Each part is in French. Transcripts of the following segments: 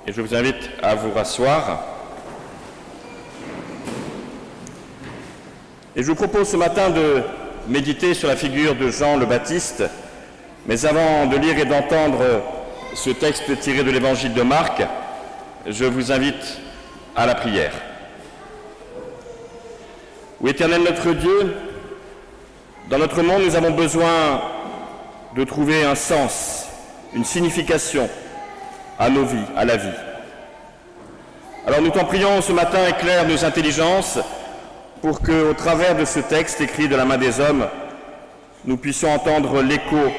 et je vous invite à vous rasseoir. Et je vous propose ce matin de méditer sur la figure de Jean le Baptiste, mais avant de lire et d'entendre ce texte tiré de l'évangile de Marc, je vous invite à la prière. Ô Éternel notre Dieu, dans notre monde, nous avons besoin de trouver un sens, une signification à nos vies, à la vie. Alors nous t'en prions ce matin, éclaire nos intelligences pour que, au travers de ce texte écrit de la main des hommes, nous puissions entendre l'écho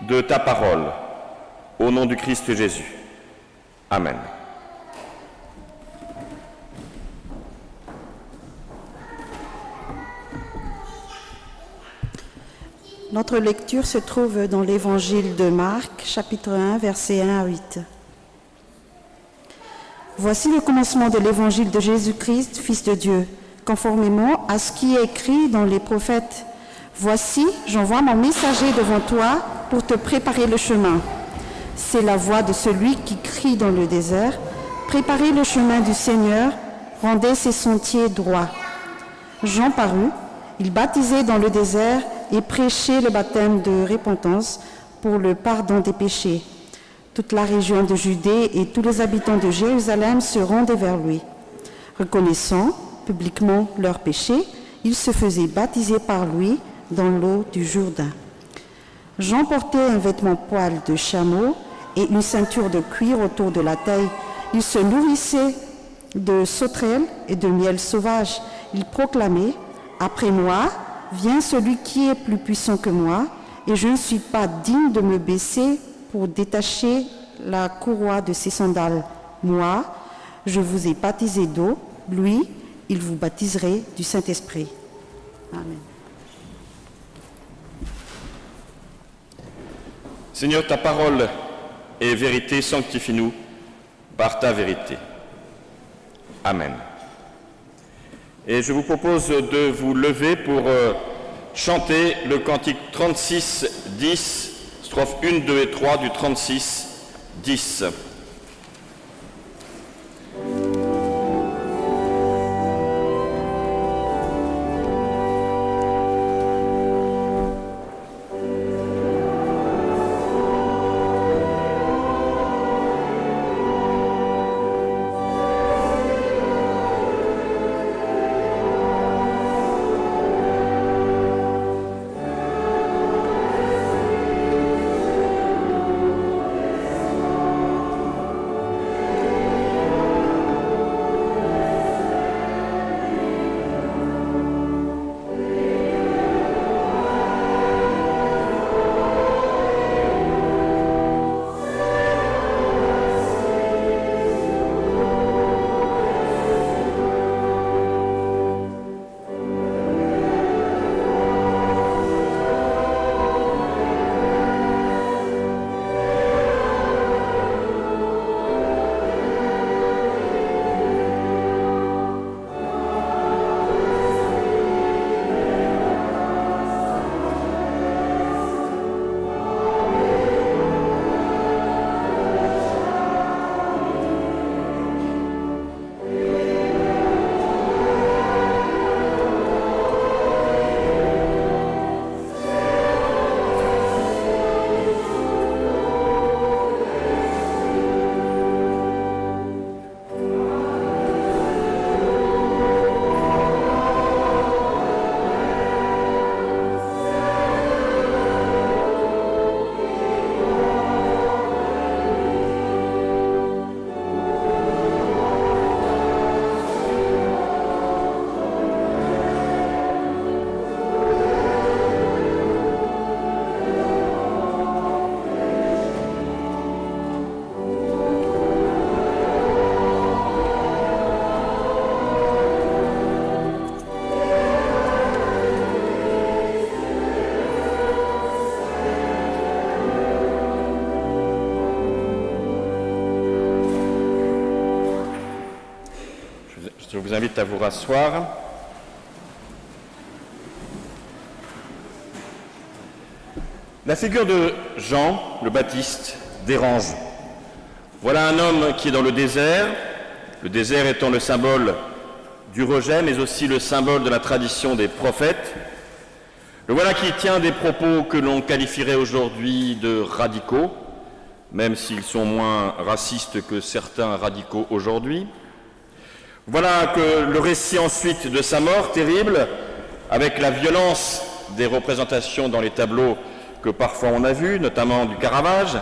de ta parole. Au nom du Christ Jésus. Amen. Notre lecture se trouve dans l'évangile de Marc, chapitre 1, versets 1 à 8. Voici le commencement de l'évangile de Jésus-Christ, Fils de Dieu, conformément à ce qui est écrit dans les prophètes. Voici, j'envoie mon messager devant toi pour te préparer le chemin. C'est la voix de celui qui crie dans le désert. Préparez le chemin du Seigneur, rendez ses sentiers droits. Jean parut, il baptisait dans le désert et prêchait le baptême de repentance pour le pardon des péchés. Toute la région de Judée et tous les habitants de Jérusalem se rendaient vers lui. Reconnaissant publiquement leurs péchés, ils se faisaient baptiser par lui dans l'eau du Jourdain. Jean portait un vêtement poil de chameau et une ceinture de cuir autour de la taille. Il se nourrissait de sauterelles et de miel sauvage. Il proclamait « Après moi, vient celui qui est plus puissant que moi, et je ne suis pas digne de me baisser pour détacher la courroie de ses sandales. Moi, je vous ai baptisé d'eau, lui, il vous baptiserait du Saint-Esprit. » Amen. Seigneur, ta parole est vérité, sanctifie-nous par ta vérité. Amen. Et je vous propose de vous lever pour chanter le cantique 36, 10, strophes 1, 2 et 3 du 36, 10. Je vous invite à vous rasseoir. La figure de Jean le Baptiste dérange. Voilà un homme qui est dans le désert étant le symbole du rejet, mais aussi le symbole de la tradition des prophètes. Le voilà qui tient des propos que l'on qualifierait aujourd'hui de radicaux, même s'ils sont moins racistes que certains radicaux aujourd'hui. Voilà que le récit ensuite de sa mort terrible, avec la violence des représentations dans les tableaux que parfois on a vus, notamment du Caravage.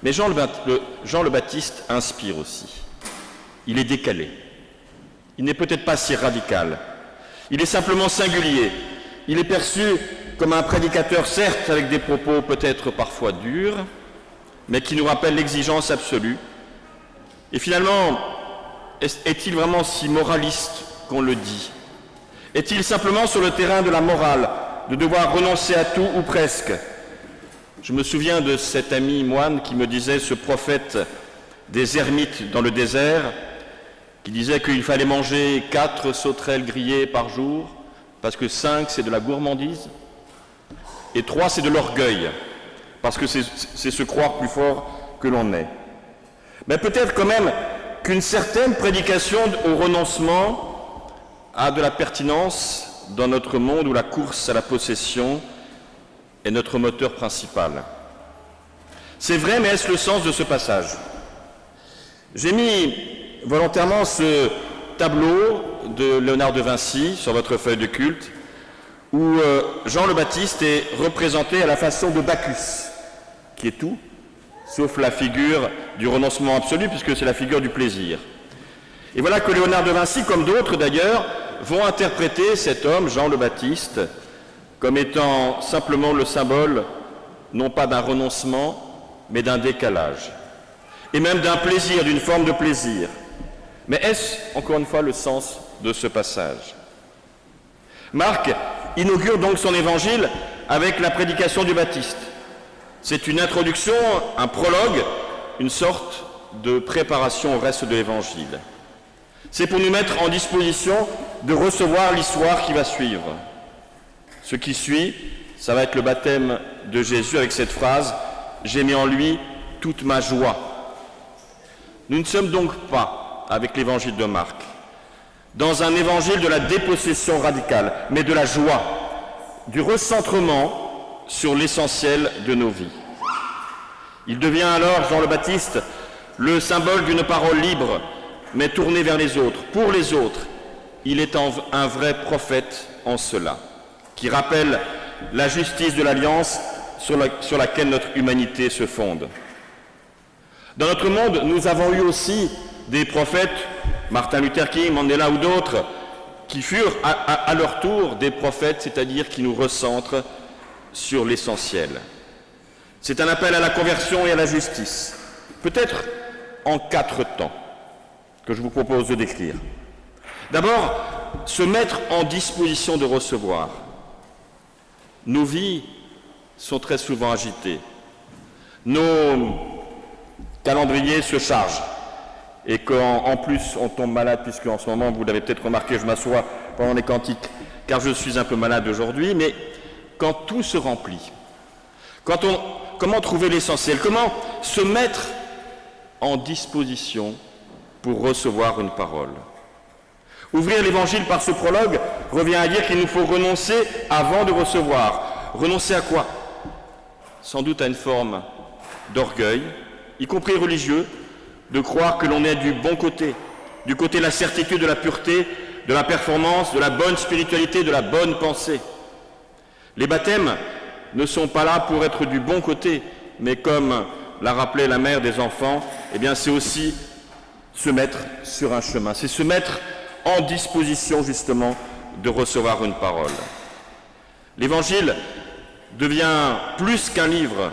Mais Jean le Baptiste inspire aussi. Il est décalé. Il n'est peut-être pas si radical. Il est simplement singulier. Il est perçu comme un prédicateur, certes, avec des propos peut-être parfois durs, mais qui nous rappelle l'exigence absolue. Et finalement, est-il vraiment si moraliste qu'on le dit? Est-il simplement sur le terrain de la morale, de devoir renoncer à tout ou presque? Je me souviens de cet ami moine qui me disait, ce prophète des ermites dans le désert, qui disait qu'il fallait manger 4 sauterelles grillées par jour, parce que 5 c'est de la gourmandise, et 3 c'est de l'orgueil, parce que c'est se croire plus fort que l'on est. Mais peut-être quand même qu'une certaine prédication au renoncement a de la pertinence dans notre monde où la course à la possession est notre moteur principal. C'est vrai, mais est-ce le sens de ce passage? J'ai mis volontairement ce tableau de Léonard de Vinci sur votre feuille de culte, où Jean le Baptiste est représenté à la façon de Bacchus, qui est tout, sauf la figure du renoncement absolu, puisque c'est la figure du plaisir. Et voilà que Léonard de Vinci, comme d'autres d'ailleurs, vont interpréter cet homme, Jean le Baptiste, comme étant simplement le symbole, non pas d'un renoncement, mais d'un décalage, et même d'un plaisir, d'une forme de plaisir. Mais est-ce, encore une fois, le sens de ce passage? Marc inaugure donc son évangile avec la prédication du Baptiste. C'est une introduction, un prologue, une sorte de préparation au reste de l'évangile. C'est pour nous mettre en disposition de recevoir l'histoire qui va suivre. Ce qui suit, ça va être le baptême de Jésus avec cette phrase « J'ai mis en lui toute ma joie ». Nous ne sommes donc pas, avec l'évangile de Marc, dans un évangile de la dépossession radicale, mais de la joie, du recentrement sur l'essentiel de nos vies. Il devient alors, Jean le Baptiste, le symbole d'une parole libre, mais tournée vers les autres, pour les autres. Il est un vrai prophète en cela, qui rappelle la justice de l'alliance sur laquelle notre humanité se fonde. Dans notre monde, nous avons eu aussi des prophètes, Martin Luther King, Mandela ou d'autres, qui furent à leur tour des prophètes, c'est-à-dire qui nous recentrent sur l'essentiel. C'est un appel à la conversion et à la justice, peut-être en 4 temps, que je vous propose de décrire. D'abord, se mettre en disposition de recevoir. Nos vies sont très souvent agitées. Nos calendriers se chargent. Et quand, en plus, on tombe malade, puisque en ce moment, vous l'avez peut-être remarqué, je m'assois pendant les cantiques, car je suis un peu malade aujourd'hui, mais quand tout se remplit, comment trouver l'essentiel? Comment se mettre en disposition pour recevoir une parole? Ouvrir l'évangile par ce prologue revient à dire qu'il nous faut renoncer avant de recevoir. Renoncer à quoi? Sans doute à une forme d'orgueil, y compris religieux, de croire que l'on est du bon côté, du côté de la certitude, de la pureté, de la performance, de la bonne spiritualité, de la bonne pensée. Les baptêmes ne sont pas là pour être du bon côté, mais comme l'a rappelé la mère des enfants, eh bien c'est aussi se mettre sur un chemin, c'est se mettre en disposition justement de recevoir une parole. L'Évangile devient plus qu'un livre,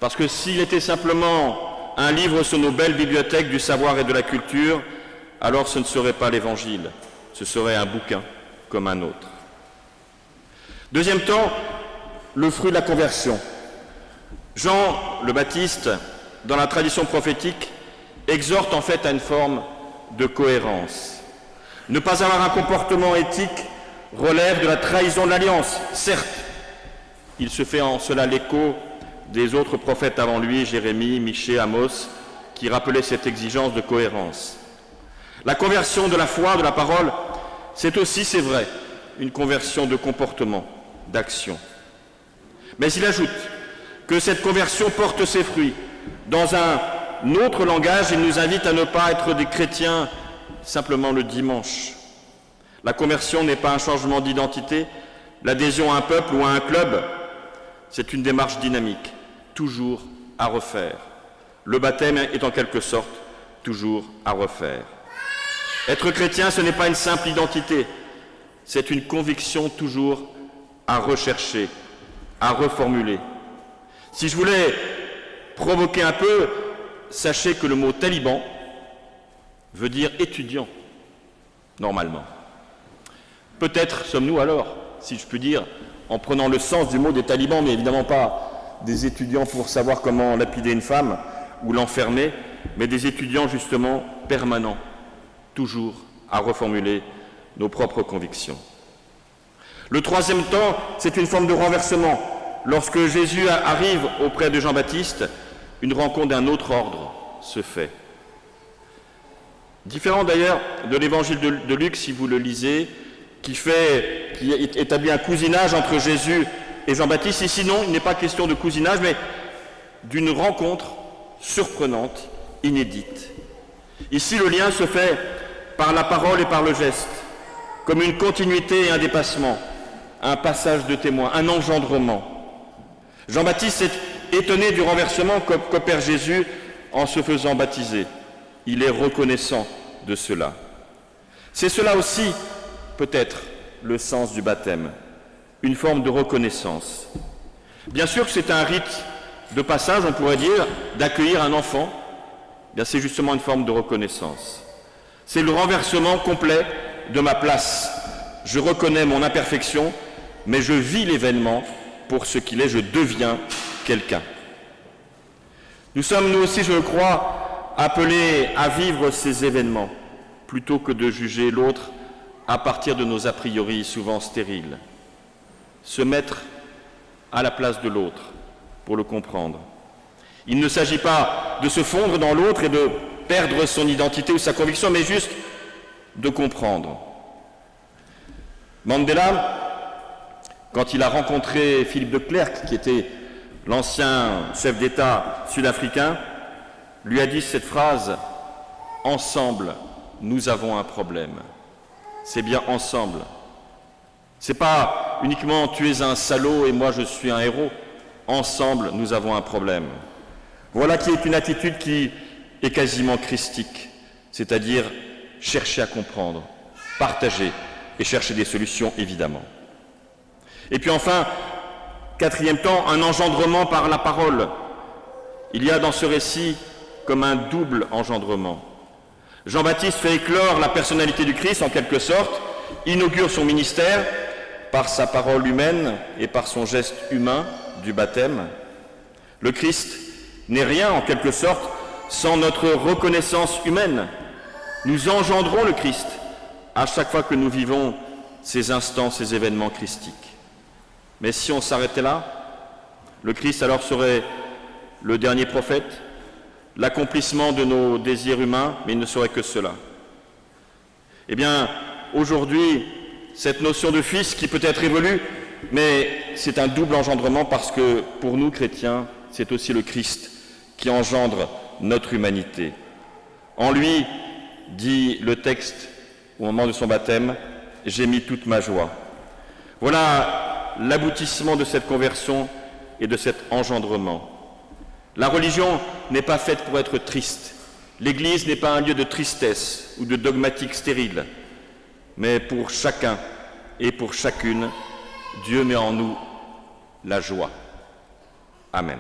parce que s'il était simplement un livre sur nos belles bibliothèques du savoir et de la culture, alors ce ne serait pas l'Évangile, ce serait un bouquin comme un autre. Deuxième temps, le fruit de la conversion. Jean le Baptiste, dans la tradition prophétique, exhorte en fait à une forme de cohérence. Ne pas avoir un comportement éthique relève de la trahison de l'alliance. Certes, il se fait en cela l'écho des autres prophètes avant lui, Jérémie, Michée, Amos, qui rappelaient cette exigence de cohérence. La conversion de la foi, de la parole, c'est aussi, c'est vrai, une conversion de comportement, d'action. Mais il ajoute que cette conversion porte ses fruits. Dans un autre langage, il nous invite à ne pas être des chrétiens simplement le dimanche. La conversion n'est pas un changement d'identité, l'adhésion à un peuple ou à un club, c'est une démarche dynamique, toujours à refaire. Le baptême est en quelque sorte toujours à refaire. Être chrétien, ce n'est pas une simple identité, c'est une conviction toujours à rechercher, à reformuler. Si je voulais provoquer un peu, sachez que le mot taliban veut dire étudiant, normalement. Peut-être sommes-nous alors, si je puis dire, en prenant le sens du mot des talibans, mais évidemment pas des étudiants pour savoir comment lapider une femme ou l'enfermer, mais des étudiants justement permanents, toujours à reformuler nos propres convictions. Le troisième temps, c'est une forme de renversement. Lorsque Jésus arrive auprès de Jean-Baptiste, une rencontre d'un autre ordre se fait. Différent d'ailleurs de l'évangile de Luc, si vous le lisez, qui établit un cousinage entre Jésus et Jean-Baptiste. Ici, non, il n'est pas question de cousinage, mais d'une rencontre surprenante, inédite. Ici, le lien se fait par la parole et par le geste, comme une continuité et un dépassement, un passage de témoin, un engendrement. Jean-Baptiste est étonné du renversement qu'opère Jésus en se faisant baptiser. Il est reconnaissant de cela. C'est cela aussi, peut-être, le sens du baptême, une forme de reconnaissance. Bien sûr que c'est un rite de passage, on pourrait dire, d'accueillir un enfant. Bien, c'est justement une forme de reconnaissance. C'est le renversement complet de ma place. Je reconnais mon imperfection, mais je vis l'événement pour ce qu'il est, je deviens quelqu'un. Nous sommes, nous aussi, je le crois, appelés à vivre ces événements, plutôt que de juger l'autre à partir de nos a priori souvent stériles. Se mettre à la place de l'autre pour le comprendre. Il ne s'agit pas de se fondre dans l'autre et de perdre son identité ou sa conviction, mais juste de comprendre. Mandela, quand il a rencontré Philippe de Klerk, qui était l'ancien chef d'État sud-africain, lui a dit cette phrase « Ensemble, nous avons un problème ». C'est bien ensemble. C'est pas uniquement « tu es un salaud et moi je suis un héros ». Ensemble, nous avons un problème. Voilà qui est une attitude qui est quasiment christique, c'est-à-dire chercher à comprendre, partager et chercher des solutions, évidemment. Et puis enfin, quatrième temps, un engendrement par la parole. Il y a dans ce récit comme un double engendrement. Jean-Baptiste fait éclore la personnalité du Christ, en quelque sorte, inaugure son ministère par sa parole humaine et par son geste humain du baptême. Le Christ n'est rien, en quelque sorte, sans notre reconnaissance humaine. Nous engendrons le Christ à chaque fois que nous vivons ces instants, ces événements christiques. Mais si on s'arrêtait là, le Christ alors serait le dernier prophète, l'accomplissement de nos désirs humains, mais il ne serait que cela. Eh bien, aujourd'hui, cette notion de fils qui peut être évolue, mais c'est un double engendrement parce que pour nous, chrétiens, c'est aussi le Christ qui engendre notre humanité. En lui, dit le texte au moment de son baptême, « J'ai mis toute ma joie ». Voilà l'aboutissement de cette conversion et de cet engendrement. La religion n'est pas faite pour être triste. L'Église n'est pas un lieu de tristesse ou de dogmatique stérile. Mais pour chacun et pour chacune, Dieu met en nous la joie. Amen.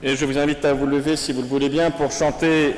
Et je vous invite à vous lever, si vous le voulez bien, pour chanter